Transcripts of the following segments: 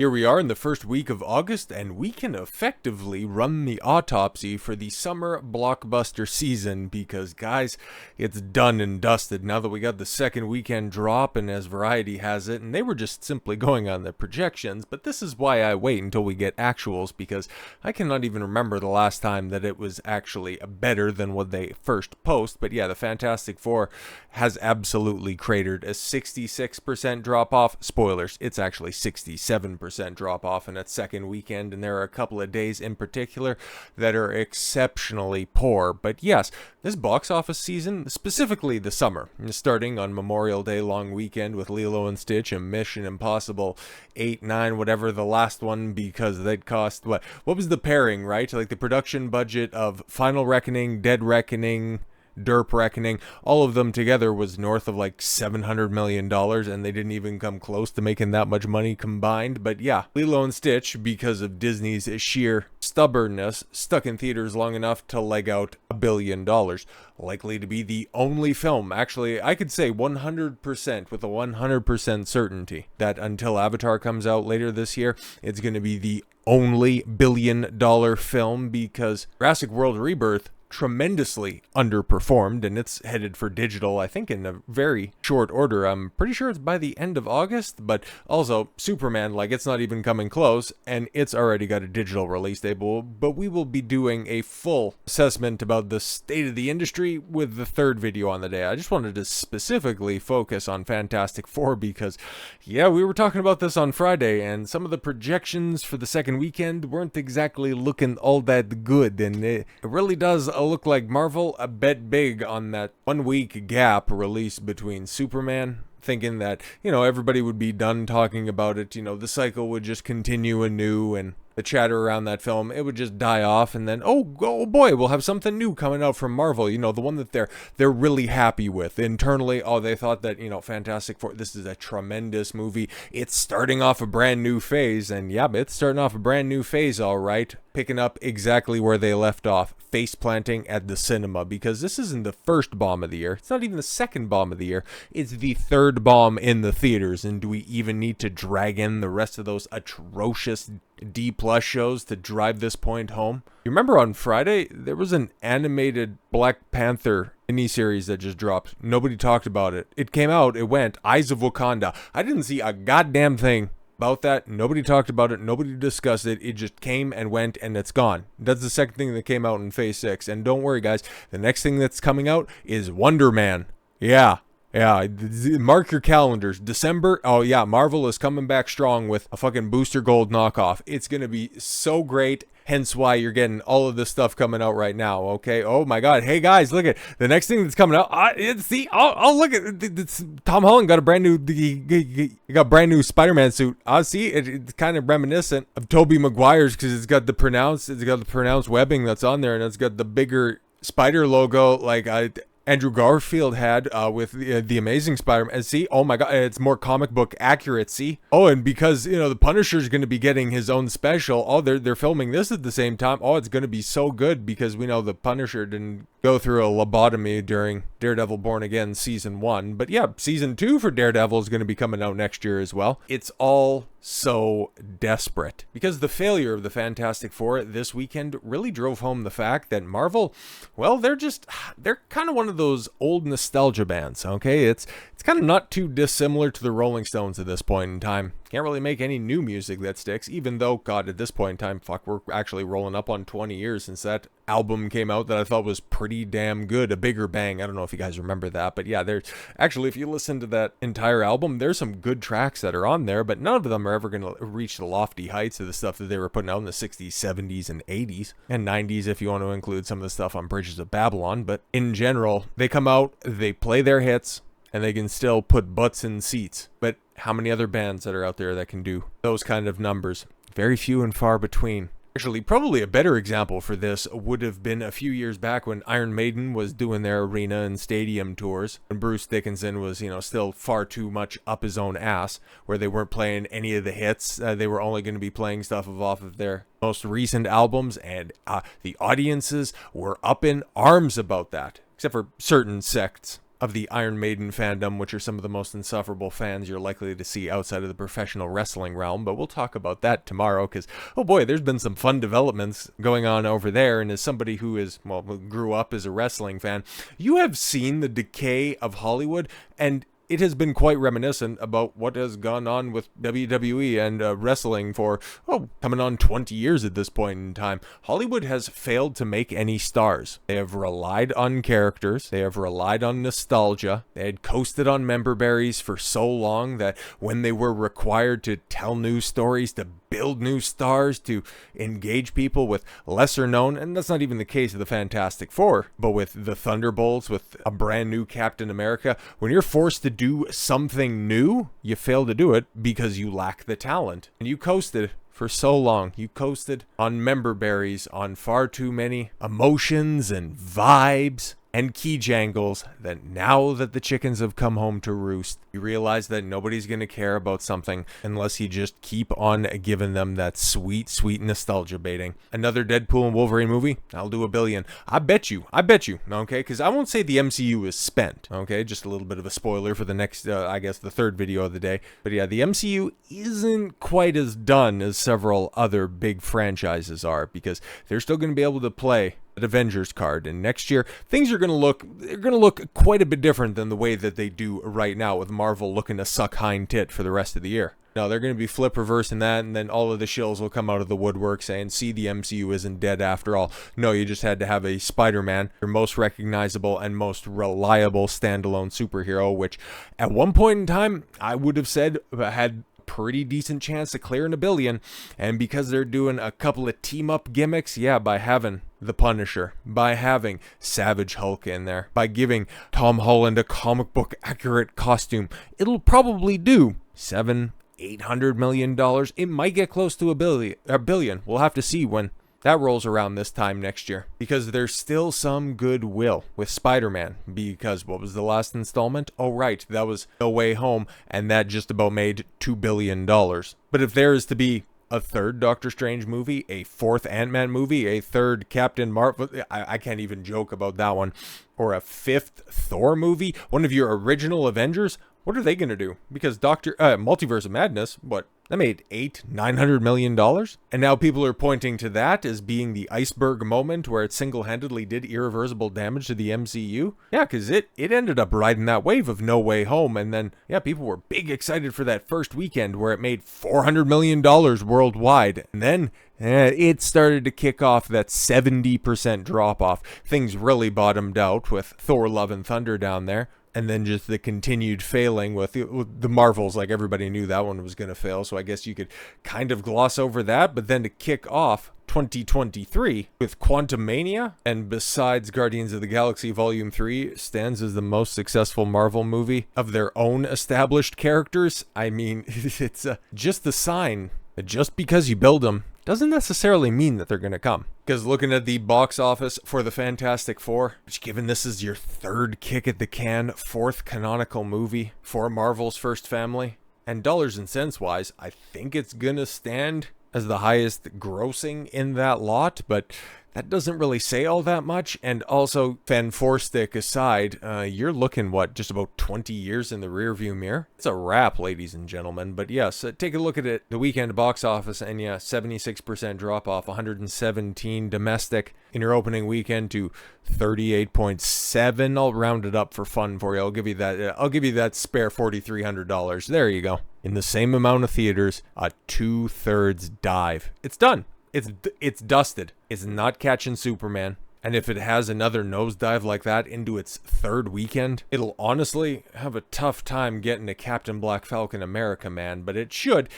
Here we are in the first week of August, and we can effectively run the autopsy for the summer blockbuster season because, guys, it's done and dusted now that we got the second weekend drop, and as Variety has it, and they were just simply going on the projections, but this is why I wait until we get actuals, because I cannot even remember the last time that it was actually better than what they first post. But yeah, the Fantastic Four has absolutely cratered. A 66% drop off. Spoilers, it's actually 67% drop off in its second weekend, and there are a couple of days in particular that are exceptionally poor. But yes, this box office season, specifically the summer, starting on Memorial Day long weekend with Lilo and Stitch and Mission Impossible 8, 9, whatever the last one, because they'd cost, what was the pairing, right? Like the production budget of Final Reckoning, Dead Reckoning, Derp Reckoning, all of them together was north of like $700 million, and they didn't even come close to making that much money combined. But yeah, Lilo and Stitch, because of Disney's sheer stubbornness, stuck in theaters long enough to leg out $1 billion. Likely to be the only film, actually, I could say 100% with a 100% certainty that until Avatar comes out later this year, it's going to be the only billion-dollar film, because Jurassic World Rebirth tremendously underperformed, and it's headed for digital, I think, in a very short order. I'm pretty sure it's by the end of August, but also Superman, like, it's not even coming close, and it's already got a digital release date. But we will be doing a full assessment about the state of the industry with the third video on the day. I just wanted to specifically focus on Fantastic Four because, yeah, we were talking about this on Friday, and some of the projections for the second weekend weren't exactly looking all that good, and it really does look like Marvel a bet big on that 1 week gap release between Superman, thinking that, everybody would be done talking about it, the cycle would just continue anew, and the chatter around that film, it would just die off, and then, oh boy, we'll have something new coming out from Marvel, the one that they're really happy with. Internally, they thought that, Fantastic Four, this is a tremendous movie, it's starting off a brand new phase, and yeah, it's starting off a brand new phase, all right, picking up exactly where they left off, face planting at the cinema, because this isn't the first bomb of the year, it's not even the second bomb of the year, it's the third bomb in the theaters. And do we even need to drag in the rest of those atrocious D+ shows to drive this point home? You remember on Friday, there was an animated Black Panther miniseries that just dropped. Nobody talked about it. It came out, it went, Eyes of Wakanda. I didn't see a goddamn thing about that. Nobody talked about it. Nobody discussed it. It just came and went, and it's gone. That's the second thing that came out in Phase 6. And don't worry, guys. The next thing that's coming out is Wonder Man. Yeah, mark your calendars. December, oh yeah, Marvel is coming back strong with a fucking Booster Gold knockoff. It's going to be so great. Hence why you're getting all of this stuff coming out right now, okay? Oh my god. Hey guys, look at the next thing that's coming out. Look at it's Tom Holland got a brand new he got a brand new Spiderman suit. See, it's kind of reminiscent of Tobey Maguire's because it's got the pronounced webbing that's on there, and it's got the bigger spider logo like Andrew Garfield had with the Amazing Spider-Man. See, oh my god, it's more comic book accurate. See, and because the Punisher's going to be getting his own special. They're filming this at the same time. It's going to be so good because we know the Punisher didn't go through a lobotomy during Daredevil Born Again season 1, but yeah, season 2 for Daredevil is going to be coming out next year as well. It's all so desperate because the failure of the Fantastic Four this weekend really drove home the fact that Marvel, well, they're kind of one of those old nostalgia bands, okay? It's kind of not too dissimilar to the Rolling Stones at this point in time. Can't really make any new music that sticks, even though, god, at this point in time, fuck, we're actually rolling up on 20 years since that album came out that I thought was pretty damn good. A Bigger Bang. I don't know if you guys remember that, but yeah, there's actually, if you listen to that entire album, there's some good tracks that are on there, but none of them are ever going to reach the lofty heights of the stuff that they were putting out in the 60s, 70s, and 80s, and 90s if you want to include some of the stuff on Bridges of Babylon. But in general, they come out, they play their hits, and they can still put butts in seats. But how many other bands that are out there that can do those kind of numbers? Very few and far between. Actually, probably a better example for this would have been a few years back when Iron Maiden was doing their arena and stadium tours, and Bruce Dickinson was, still far too much up his own ass, where they weren't playing any of the hits. They were only going to be playing stuff off of their most recent albums, and the audiences were up in arms about that, except for certain sects of the Iron Maiden fandom, which are some of the most insufferable fans you're likely to see outside of the professional wrestling realm. But we'll talk about that tomorrow because, oh boy, there's been some fun developments going on over there. And as somebody who grew up as a wrestling fan, you have seen the decay of Hollywood, and it has been quite reminiscent about what has gone on with WWE and wrestling for, coming on 20 years at this point in time. Hollywood has failed to make any stars. They have relied on characters. They have relied on nostalgia. They had coasted on member berries for so long that when they were required to tell new stories, to build new stars, to engage people with lesser known, and that's not even the case of the Fantastic Four, but with the Thunderbolts, with a brand new Captain America, when you're forced to do something new, you fail to do it because you lack the talent. And you coasted for so long. You coasted on member berries, on far too many emotions and vibes and key jangles, that now that the chickens have come home to roost, you realize that nobody's going to care about something unless you just keep on giving them that sweet, sweet nostalgia baiting. Another Deadpool and Wolverine movie, I'll do $1 billion. I bet you, okay? Because I won't say the MCU is spent, okay? Just a little bit of a spoiler for the next, the third video of the day. But yeah, the MCU isn't quite as done as several other big franchises are, because they're still going to be able to play Avengers card, and next year things are going to look quite a bit different than the way that they do right now, with Marvel looking to suck hind tit for the rest of the year. No, they're going to be flip reversing that, and then all of the shills will come out of the woodwork saying, see, the MCU isn't dead after all. No, you just had to have a Spiderman, your most recognizable and most reliable standalone superhero, which at one point in time I would have said had pretty decent chance of clearing $1 billion. And because they're doing a couple of team up gimmicks, by having the Punisher, by having Savage Hulk in there, by giving Tom Holland a comic book accurate costume, it'll probably do $700-800 million. It might get close to $1 billion. We'll have to see when that rolls around this time next year, because there's still some goodwill with Spider-Man, because what was the last installment? Oh right, that was No Way Home, and that just about made $2 billion. But if there is to be a third Doctor Strange movie, a fourth Ant-Man movie, a third Captain Marvel, I can't even joke about that one, or a fifth Thor movie, one of your original Avengers, what are they going to do? Because Multiverse of Madness, that made $800-900 million. And now people are pointing to that as being the iceberg moment where it single-handedly did irreversible damage to the MCU. Yeah, because it ended up riding that wave of No Way Home. And then, people were big excited for that first weekend where it made $400 million worldwide. And then it started to kick off that 70% drop-off. Things really bottomed out with Thor Love and Thunder down there. And then just the continued failing with the Marvels, like everybody knew that one was going to fail. So I guess you could kind of gloss over that. But then to kick off 2023 with Quantumania, and besides Guardians of the Galaxy Volume 3, stands as the most successful Marvel movie of their own established characters. I mean, it's just the sign that just because you build them doesn't necessarily mean that they're going to come. Because looking at the box office for the Fantastic Four, which, given this is your third kick at the can, fourth canonical movie for Marvel's first family, and dollars and cents wise, I think it's going to stand as the highest grossing in that lot, but that doesn't really say all that much. And also, Fan 4 stick aside, you're looking, just about 20 years in the rearview mirror? It's a wrap, ladies and gentlemen. But yes, take a look at it, the weekend box office, and 76% drop off, 117 domestic in your opening weekend to 38.7. I'll round it up for fun for you. I'll give you that spare $4,300. There you go. In the same amount of theaters, a 2/3 dive. It's done. It's dusted. It's not catching Superman. And if it has another nosedive like that into its third weekend, it'll honestly have a tough time getting to Captain Black Falcon America, man. But it should,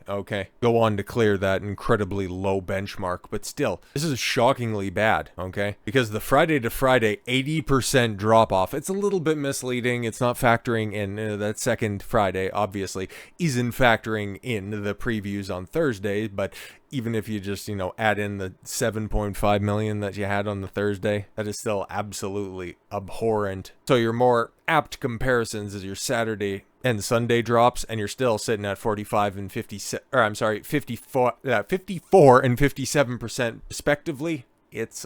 okay, go on to clear that incredibly low benchmark. But still, this is shockingly bad, okay? Because the Friday to Friday 80% drop-off, it's a little bit misleading. It's not factoring in that second Friday, obviously, isn't factoring in the previews on Thursday, but even if you just, add in the 7.5 million that you had on the Thursday, that is still absolutely abhorrent. So your more apt comparisons is your Saturday and Sunday drops, and you're still sitting at 54 and 57% respectively. It's,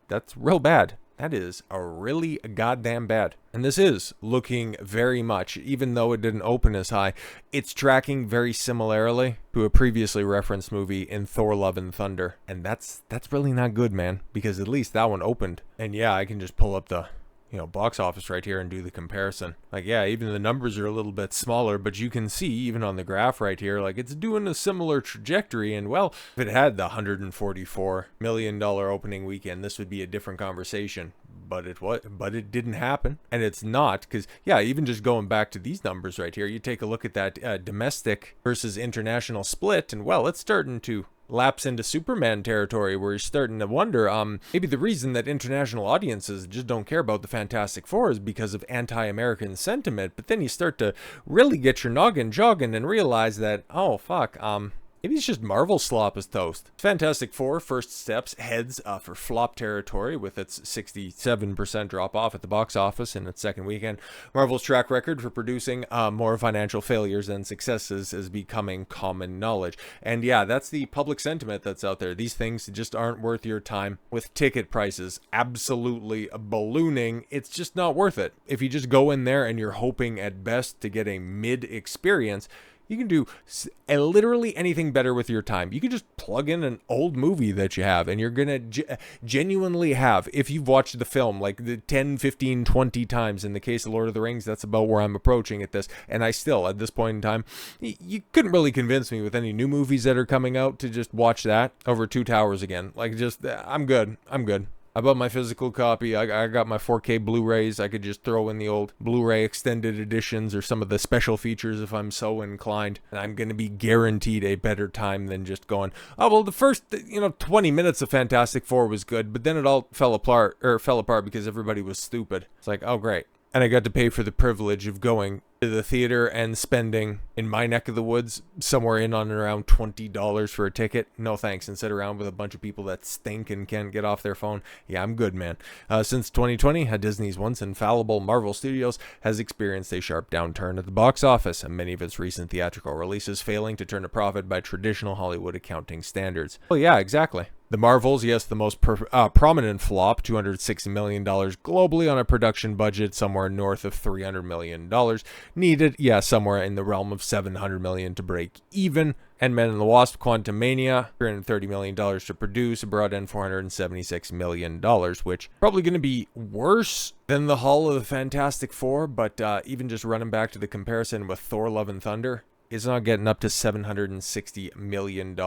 that's real bad. That is a really goddamn bad. And this is looking very much, even though it didn't open as high, it's tracking very similarly to a previously referenced movie in Thor Love and Thunder. And that's really not good, man, because at least that one opened. And yeah, I can just pull up the box office right here and do the comparison. Like, yeah, even the numbers are a little bit smaller, but you can see even on the graph right here, like it's doing a similar trajectory. And well, if it had the $144 million opening weekend, this would be a different conversation. But it didn't happen, and it's not, because yeah, even just going back to these numbers right here, you take a look at that domestic versus international split, and well, it's starting to lapse into Superman territory, where you're starting to wonder, maybe the reason that international audiences just don't care about the Fantastic Four is because of anti-American sentiment. But then you start to really get your noggin jogging and realize that, oh fuck, maybe it's just Marvel slop as toast. Fantastic Four first steps heads for flop territory with its 67% drop off at the box office in its second weekend. Marvel's track record for producing more financial failures than successes is becoming common knowledge. And yeah, that's the public sentiment that's out there. These things just aren't worth your time. With ticket prices absolutely ballooning, it's just not worth it. If you just go in there and you're hoping at best to get a mid experience, you can do literally anything better with your time. You can just plug in an old movie that you have, and you're going to genuinely have, if you've watched the film like the 10, 15, 20 times, in the case of Lord of the Rings, that's about where I'm approaching at this. And I still, at this point in time, you couldn't really convince me with any new movies that are coming out to just watch that over Two Towers again. Like, just, I'm good. I bought my physical copy. I got my 4K Blu-rays. I could just throw in the old Blu-ray extended editions or some of the special features if I'm so inclined. And I'm going to be guaranteed a better time than just going, oh, well, the first, 20 minutes of Fantastic Four was good, but then it all fell apart because everybody was stupid. It's like, oh, great. And I got to pay for the privilege of going to the theater and spending, in my neck of the woods, somewhere in on around $20 for a ticket. No thanks. And sit around with a bunch of people that stink and can't get off their phone. Yeah, I'm good, man. Since 2020, Disney's once infallible Marvel Studios has experienced a sharp downturn at the box office, and many of its recent theatrical releases failing to turn a profit by traditional Hollywood accounting standards. Well, yeah, exactly. The Marvels, yes, the most prominent flop, $260 million globally on a production budget somewhere north of $300 million. Needed, yeah, somewhere in the realm of $700 million to break even. Ant-Man and the Wasp: Quantumania, $330 million to produce, brought in $476 million, which probably going to be worse than the Hall of the Fantastic Four, but even just running back to the comparison with Thor: Love and Thunder, it's not getting up to $760 million.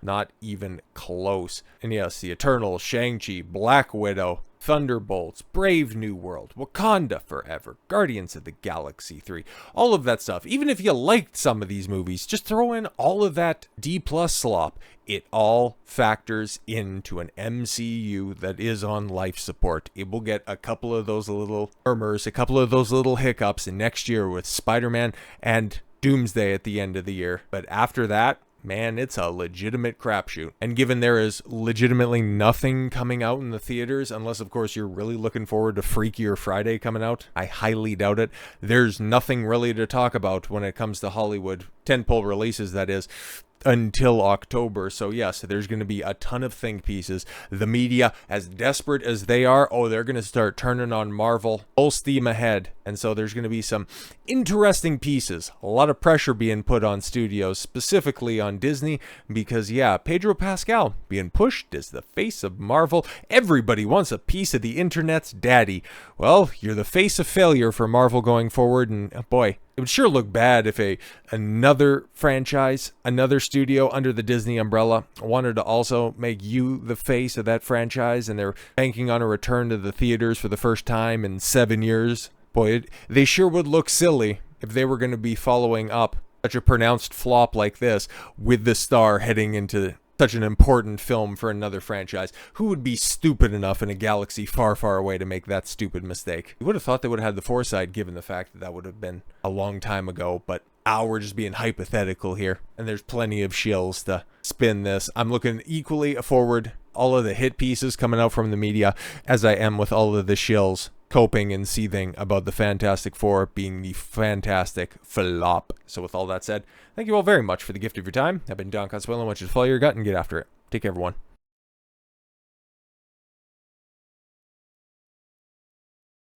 Not even close. And yes, the Eternals, Shang-Chi, Black Widow, Thunderbolts, Brave New World, Wakanda Forever, Guardians of the Galaxy 3, all of that stuff. Even if you liked some of these movies, just throw in all of that D+ slop. It all factors into an MCU that is on life support. It will get a couple of those little murmurs, a couple of those little hiccups in next year with Spiderman and Doomsday at the end of the year. But after that, man, it's a legitimate crapshoot. And given there is legitimately nothing coming out in the theaters, unless of course you're really looking forward to Freakier Friday coming out, I highly doubt it. There's nothing really to talk about when it comes to Hollywood tentpole releases, that is, until October. So yes, there's going to be a ton of think pieces. The media, as desperate as they are, they're going to start turning on Marvel full steam ahead. And so there's going to be some interesting pieces, a lot of pressure being put on studios, specifically on Disney, because yeah, Pedro Pascal being pushed as the face of Marvel. Everybody wants a piece of the internet's daddy. Well, you're the face of failure for Marvel going forward, and boy, it would sure look bad if another franchise, another studio under the Disney umbrella wanted to also make you the face of that franchise, and they're banking on a return to the theaters for the first time in 7 years. Boy, they sure would look silly if they were going to be following up such a pronounced flop like this with the star heading into such an important film for another franchise. Who would be stupid enough in a galaxy far, far away to make that stupid mistake? You would have thought they would have had the foresight, given the fact that that would have been a long time ago, but we're just being hypothetical here, and there's plenty of shills to spin this. I'm looking equally forward all of the hit pieces coming out from the media as I am with all of the shills coping and seething about the Fantastic Four being the fantastic flop. So with all that said, thank you all very much for the gift of your time. I've been Don Consuelo, and I want you to follow your gut and get after it. Take care, everyone.